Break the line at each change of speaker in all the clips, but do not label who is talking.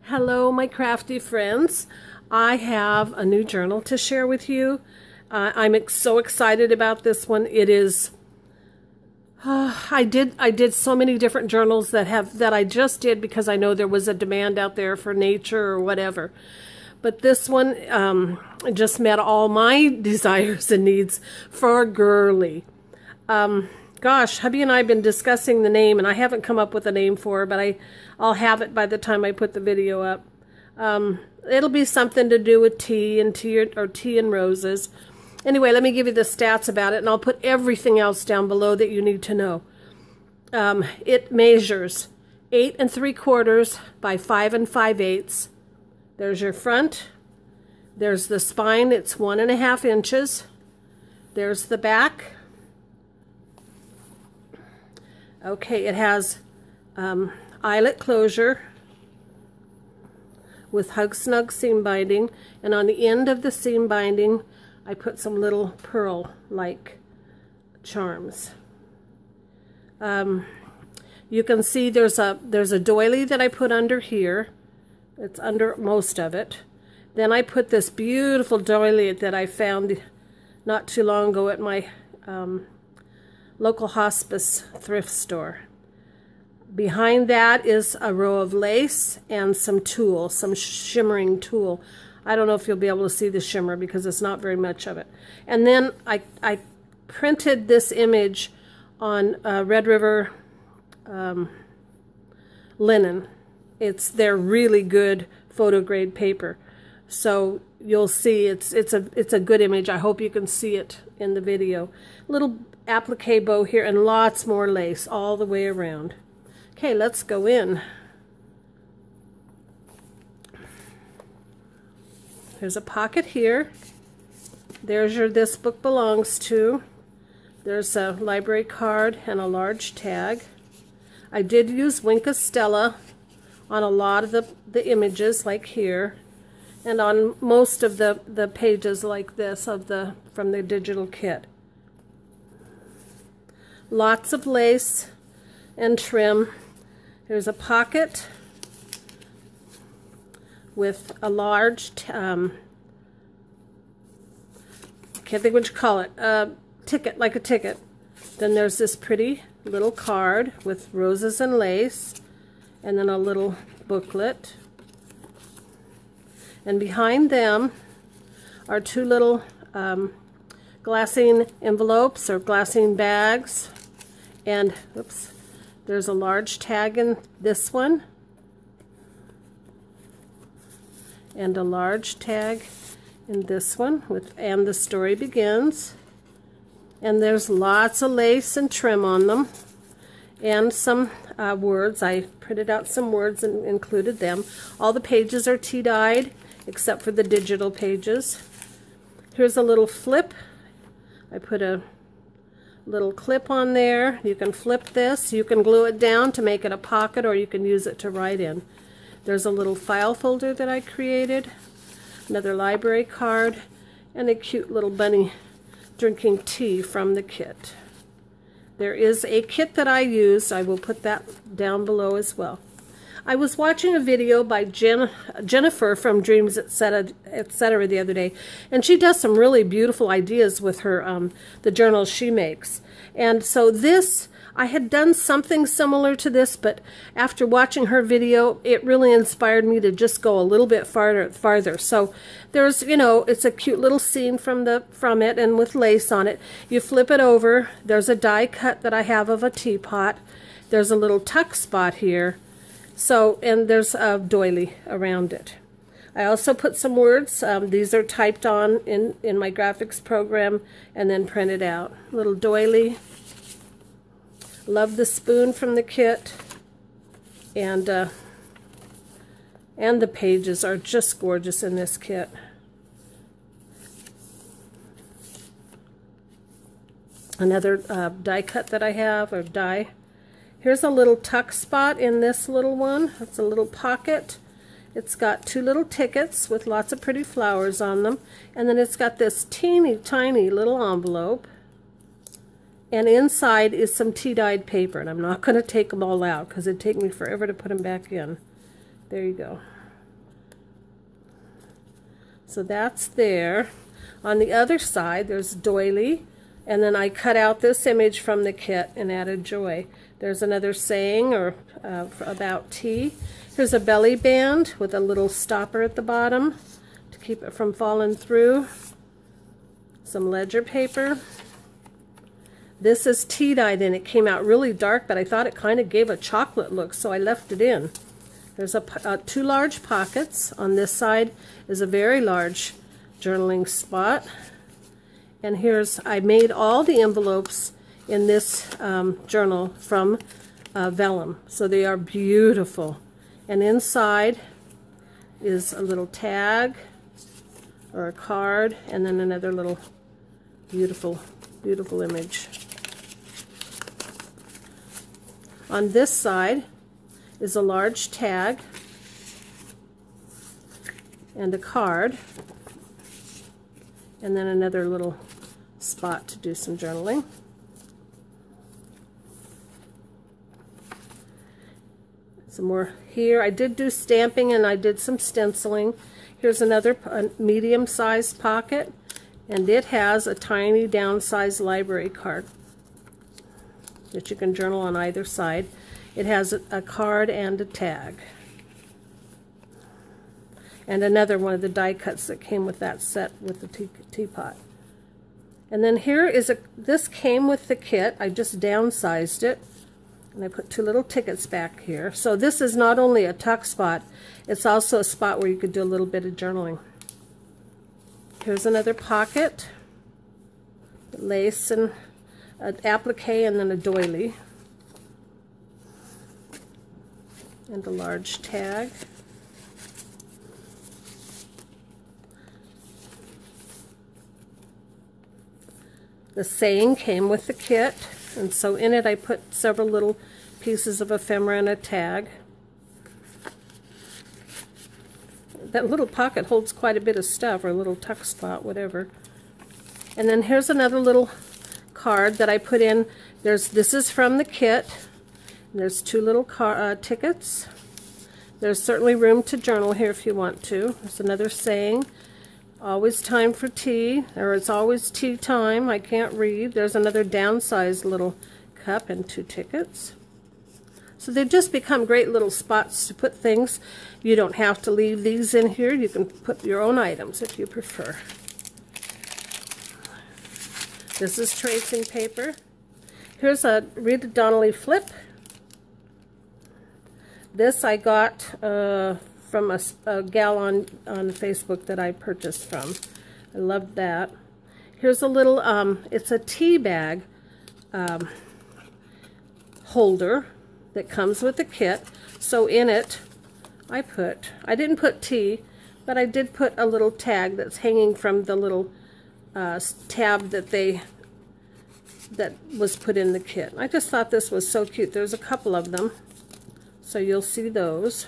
Hello, my crafty friends. I have a new journal to share with you. I'm so excited about this one. It is. I did so many different journals that I just did because I know there was a demand out there for nature or whatever. But this one just met all my desires and needs for girly. Gosh, hubby and I have been discussing the name, and I haven't come up with a name for her, but I'll have it by the time I put the video up. It'll be something to do with tea and roses. Anyway, let me give you the stats about it, and I'll put everything else down below that you need to know. It measures 8 3/4 by 5 5/8. There's your front. There's the spine. It's 1½ inches. There's the back. Okay, it has eyelet closure with hug snug seam binding, and on the end of the seam binding I put some little pearl-like charms. You can see there's a doily that I put under here. It's under most of it. Then I put this beautiful doily that I found not too long ago at my local hospice thrift store. Behind that is a row of lace and some tulle, some shimmering tulle. I don't know if you'll be able to see the shimmer because it's not very much of it. And then I printed this image on Red River linen. They're really good photo grade paper. So you'll see it's a good image. I hope you can see it in the video. Little applique bow here and lots more lace all the way around. Okay, let's go in. There's a pocket here. There's your "This Book Belongs To." There's a library card and a large tag. I did use Winka Stella on a lot of the images, like here, and on most of the pages like this from the digital kit. Lots of lace and trim. There's a pocket with a large, can't think what you call it, ticket, like a ticket. Then there's this pretty little card with roses and lace, and then a little booklet. And behind them are two little glassine envelopes or glassine bags. And, oops, there's a large tag in this one. And a large tag in this one with "And the Story Begins." And there's lots of lace and trim on them. And some words. I printed out some words and included them. All the pages are tea-dyed except for the digital pages. Here's a little flip. I put a little clip on there. You can flip this. You can glue it down to make it a pocket, or you can use it to write in. There's a little file folder that I created, another library card, and a cute little bunny drinking tea from the kit. There is a kit that I used. I will put that down below as well. I was watching a video by Jennifer from Dreams, etc. the other day, and she does some really beautiful ideas with her the journals she makes. And so this, I had done something similar to this, but after watching her video, it really inspired me to just go a little bit farther. So there's, it's a cute little scene from it, and with lace on it. You flip it over. There's a die cut that I have of a teapot. There's a little tuck spot here. So, and there's a doily around it. I also put some words. These are typed on in my graphics program and then printed out. Little doily. Love the spoon from the kit. And the pages are just gorgeous in this kit. Another die cut that I have, or die. Here's a little tuck spot in this little one. It's a little pocket. It's got two little tickets with lots of pretty flowers on them. And then it's got this teeny tiny little envelope. And inside is some tea-dyed paper. And I'm not going to take them all out because it'd take me forever to put them back in. There you go. So that's there. On the other side, there's doily, and then I cut out this image from the kit and added joy. There's another saying or about tea. Here's a belly band with a little stopper at the bottom to keep it from falling through. Some ledger paper. This is tea dyed and it came out really dark, but I thought it kind of gave a chocolate look, so I left it in. There's two large pockets. On this side is a very large journaling spot. And I made all the envelopes in this journal from vellum. So they are beautiful. And inside is a little tag or a card, and then another little beautiful, beautiful image. On this side is a large tag and a card, and then another little spot to do some journaling. Some more here. I did do stamping and I did some stenciling. Here's another medium-sized pocket, and it has a tiny downsized library card that you can journal on either side. It has a card and a tag. And another one of the die cuts that came with that set with the teapot. And then here is this came with the kit. I just downsized it. And I put two little tickets back here. So this is not only a tuck spot, it's also a spot where you could do a little bit of journaling. Here's another pocket. Lace and an applique and then a doily. And a large tag. The saying came with the kit, and so in it I put several little pieces of ephemera and a tag. That little pocket holds quite a bit of stuff, or a little tuck spot, whatever. And then here's another little card that I put in. This is from the kit. There's two little tickets. There's certainly room to journal here if you want to. There's another saying. Always time for tea, or it's always tea time. I can't read. There's another downsized little cup and two tickets. So they've just become great little spots to put things. You don't have to leave these in here. You can put your own items if you prefer. This is tracing paper. Here's a Rita Donnelly flip. This I got from a gal on Facebook that I purchased from. I loved that. Here's a little, it's a tea bag holder that comes with the kit. So in it, I didn't put tea, but I did put a little tag that's hanging from the little tab that was put in the kit. I just thought this was so cute. There's a couple of them, so you'll see those.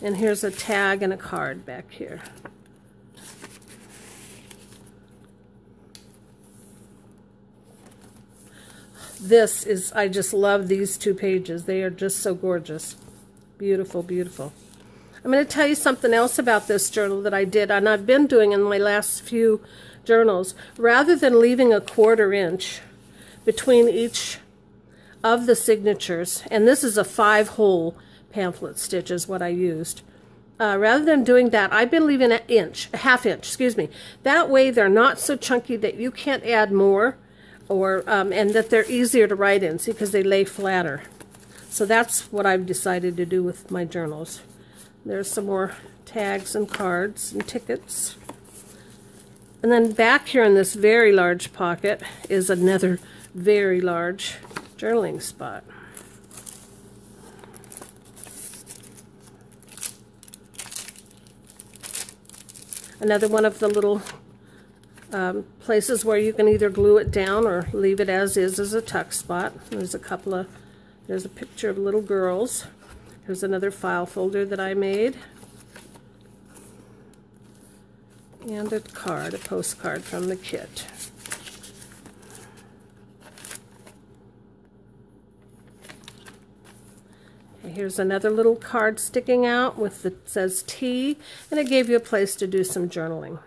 And here's a tag and a card back here. I just love these two pages. They are just so gorgeous. Beautiful, beautiful. I'm going to tell you something else about this journal that I did, and I've been doing in my last few journals. Rather than leaving a 1/4 inch between each of the signatures, and this is a 5-hole pamphlet stitch is what I used. Rather than doing that, I've been leaving a 1/2 inch, excuse me. That way they're not so chunky that you can't add more, or and that they're easier to write in, see, because they lay flatter. So that's what I've decided to do with my journals. There's some more tags and cards and tickets. And then back here in this very large pocket is another very large journaling spot. Another one of the little places where you can either glue it down or leave it as a tuck spot. There's a picture of little girls. Here's another file folder that I made. And a postcard from the kit. Here's another little card sticking out with the says tea, and it gave you a place to do some journaling.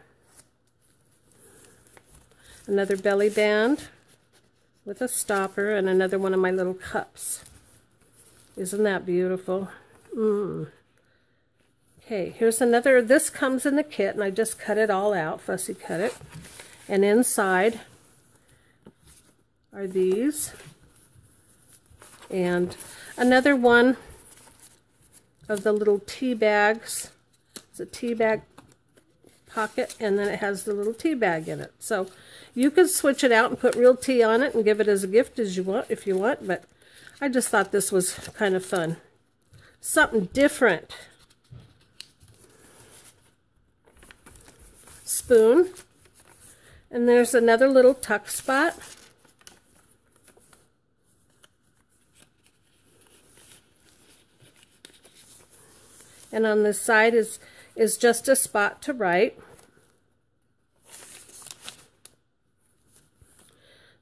Another belly band with a stopper, and another one of my little cups. Isn't that beautiful? Okay, here's another. This comes in the kit, and I just cut it all out, fussy cut it. And inside are these. And another one of the little tea bags. It's a tea bag pocket, and then it has the little tea bag in it. So you could switch it out and put real tea on it and give it as a gift as you want, if you want, but I just thought this was kind of fun. Something different. Spoon. And there's another little tuck spot. And on this side is just a spot to write.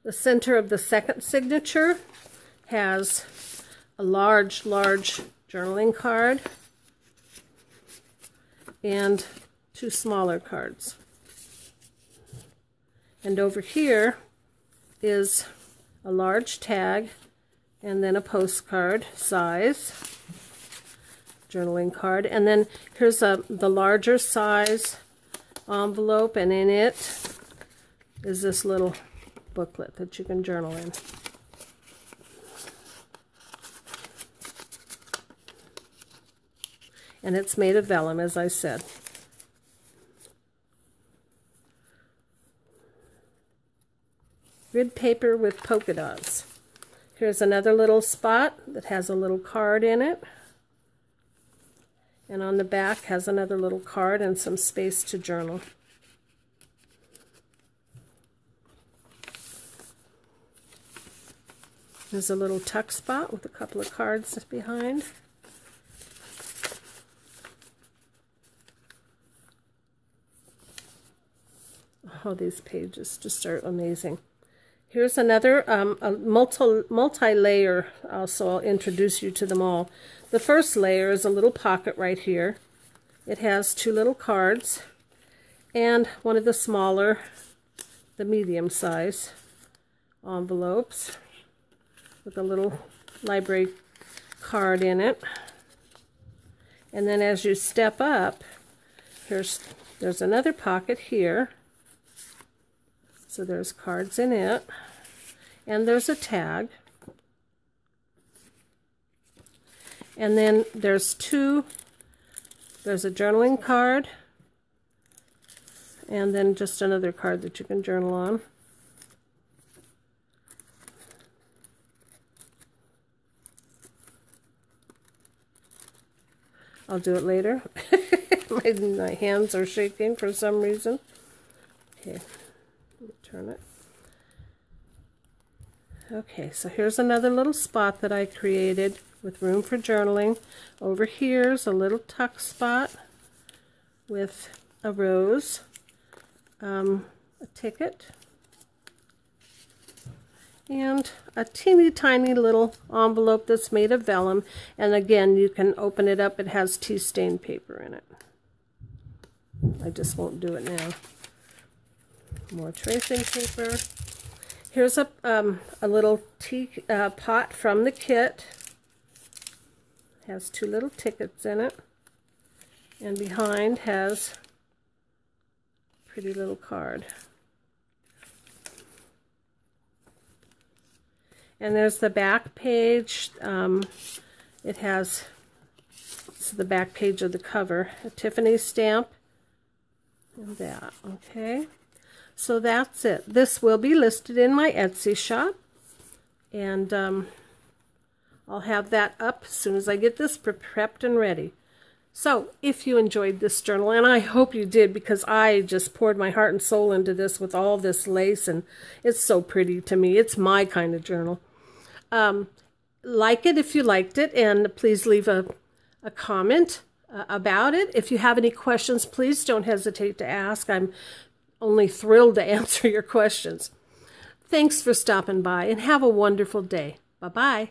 The center of the second signature has a large journaling card and two smaller cards. And over here is a large tag and then a postcard size journaling card. And then here's the larger size envelope, and in it is this little booklet that you can journal in. And it's made of vellum, as I said. Grid paper with polka dots. Here's another little spot that has a little card in it. And on the back has another little card and some space to journal. There's a little tuck spot with a couple of cards behind. Oh, these pages just are amazing. Here's another a multi-layer, so I'll introduce you to them all. The first layer is a little pocket right here. It has two little cards and one of the smaller, the medium size envelopes with a little library card in it. And then as you step up, there's another pocket here. So there's cards in it, and there's a tag, and then there's a journaling card, and then just another card that you can journal on. I'll do it later. My hands are shaking for some reason. Okay. Turn it. Okay, so here's another little spot that I created with room for journaling. Over here's a little tuck spot with a rose, a ticket, and a teeny tiny little envelope that's made of vellum. And again, you can open it up. It has tea stain paper in it. I just won't do it now. More tracing paper. Here's a little tea pot from the kit. Has two little tickets in it, and behind has a pretty little card. And there's the back page. It has the back page of the cover, a Tiffany stamp, and that. Okay. So that's it. This will be listed in my Etsy shop, and I'll have that up as soon as I get this prepped and ready. So if you enjoyed this journal, and I hope you did, because I just poured my heart and soul into this with all this lace, and it's so pretty to me. It's my kind of journal. Like it if you liked it, and please leave a comment about it. If you have any questions, please don't hesitate to ask. I'm only thrilled to answer your questions. Thanks for stopping by, and have a wonderful day. Bye-bye.